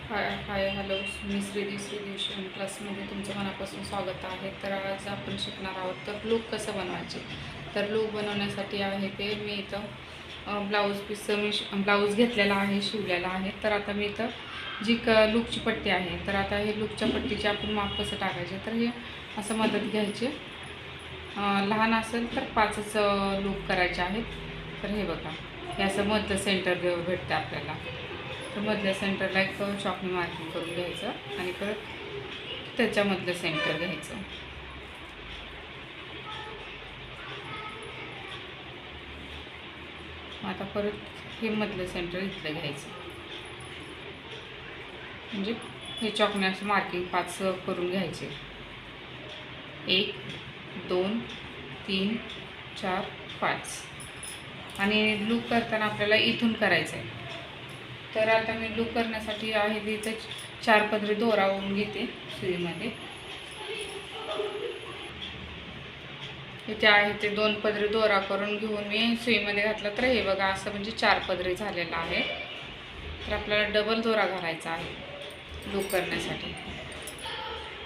Hi hello, मी श्रीदी शिवण क्लासमध्ये तुमचं मनापासून स्वागत आहे. तर आज आपण शिकणार आहोत तर लूक कसं बनवायचे. तर लूक बनवण्यासाठी आहे ते मी इथं ब्लाऊज पीसचं ब्लाऊज घेतलेला आहे, शिवलेला आहे. तर आता मी इथं जी लूकची पट्टी आहे, तर आता हे लूकच्या पट्टीचे आपण माप कसं टाकायचे. तर हे असं मदत घ्यायचे. लहान असेल तर 5च लूक करायचे आहेत. तर हे बघा, हे असं मधलं सेंटर भेटतं आपल्याला. तर मधल्या सेंटरला एक चॉकनी मार्किंग करून घ्यायचं आणि परत त्याच्यामधलं सेंटर घ्यायचं. आता परत हे मधलं सेंटर इथलं घ्यायचं. म्हणजे हे चॉकने असं मार्किंग 5 करून घ्यायचे. 1 2 3 4 5. आणि लूक करताना आपल्याला इथून करायचं आहे. तर आता मी लूक करण्यासाठी आहे इथं 4 पदरी दोरा ओढून घेते सुईमध्ये. इथे आहे ते 2 पदरी दोरा करून घेऊन मी सुईमध्ये घातला. तर हे बघा, असं म्हणजे 4 पदरी झालेला आहे. तर आपल्याला डबल दोरा घालायचा आहे लूक करण्यासाठी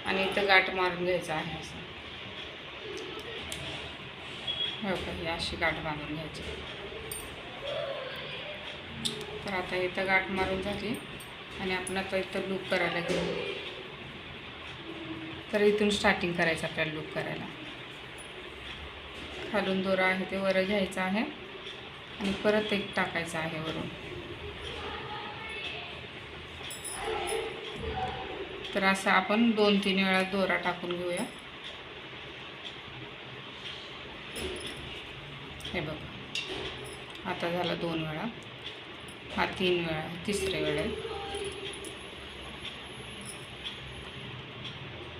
आणि इथं गाठ मारून घ्यायचं आहे. असं हो का, ही अशी गाठ मारून घ्यायची. तर आता इथं गाठ मारून झाली आणि आपण आता इथं लूक करायला घेऊ. तर इथून स्टार्टिंग करायचं आपल्याला लूक करायला. खालून दोरा आहे ते वर घ्यायचा आहे आणि परत एक टाकायचा आहे वरून. तर असं आपण 2-3 वेळा दोरा टाकून घेऊया. हे बघा, आता झाला 2 वेळा, हा 3 वेळा, तिसरे वेळा.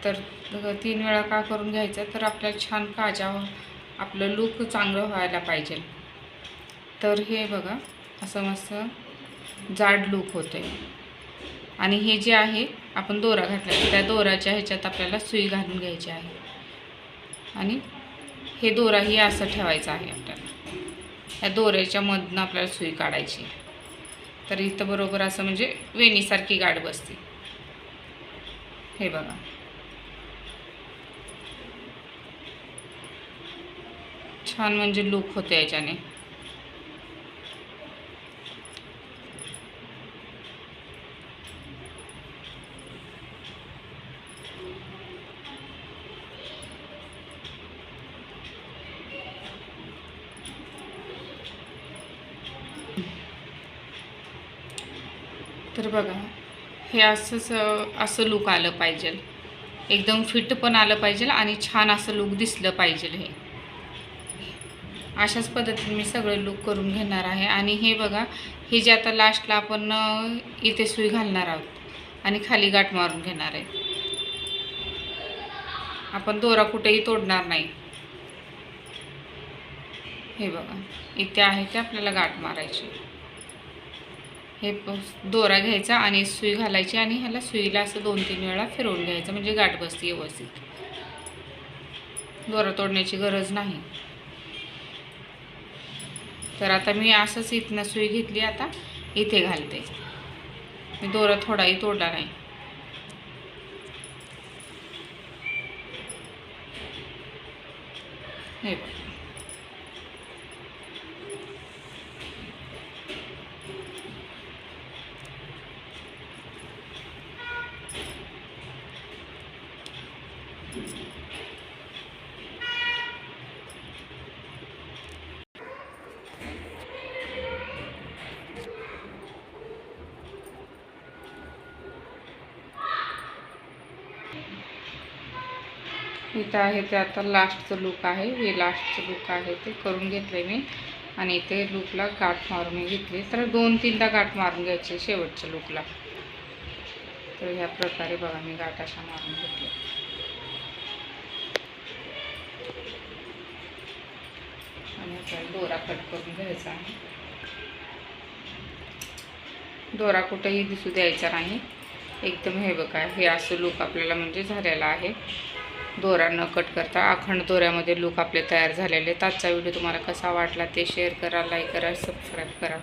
तर 3 वेळा का करून घ्यायचं, तर आपल्याला छान काजा आपलं लूक चांगलं व्हायला पाहिजे. तर हे बघा, असं मस्त जाड लूक होते. आणि हे जे आहे आपण दोरा घातला, त्या दोऱ्याच्या ह्याच्यात आपल्याला सुई घालून घ्यायची आहे आणि हे दोराही असं ठेवायचं आहे आपल्याला. या दोऱ्याच्या मधनं आपल्याला सुई काढायची. तर इथं बरोबर असं म्हणजे वेणीसारखी गाठ बसते. हे बघा, छान म्हणजे लूक होते याच्याने. तर बघा, हे असं लूक आलं पाहिजे. एकदम फिट पण आलं पाहिजे आणि छान असं लूक दिसलं पाहिजे. हे अशाच पद्धतीने मी सगळं लूक करून घेणार आहे. आणि हे बघा, हे जे आता लास्टला आपण इथे सुई घालणार आहोत आणि खाली गाठ मारून घेणार आहे. आपण दोरा कुठेही तोडणार नाही. हे बघा, इथे आहे ते आपल्याला गाठ मारायची. हे दोरा घ्यायचा आणि सुई घालायची आणि ह्याला सुईला असं 2-3 वेळा फिरवून घ्यायचं म्हणजे गाठ बसते व्यवस्थित. दोरा तोडण्याची गरज नाही. तर आता मी असंच इथनं सुई घेतली, आता इथे घालते. मी दोरा थोडाही तोडला नाही. हे बघा, इथं आहे ते आता लास्टचं लूक आहे. हे लास्टचं लूक आहे ते करून घेतले मी आणि इथे लूकला गाठ मारून घेतली. तर 2-3दा गाठ मारून घ्यायची शेवटच्या लूकला. तर ह्या प्रकारे बघा, मी गाठ अशा मारून घेतल्या आणि आपल्याला दोरा कट करून घ्यायचा आहे. दोरा कुठेही दिसू द्यायचा नाही. एकदम हे बघा, हे असं लूक आपल्याला म्हणजे झालेला आहे. दोरा न कट करता अखंड दोऱ्यामध्ये लूक आपले तयार झालेले. आजचा व्हिडिओ तुम्हाला कसा वाटला ते शेअर करा, लाईक करा, सबस्क्राईब करा.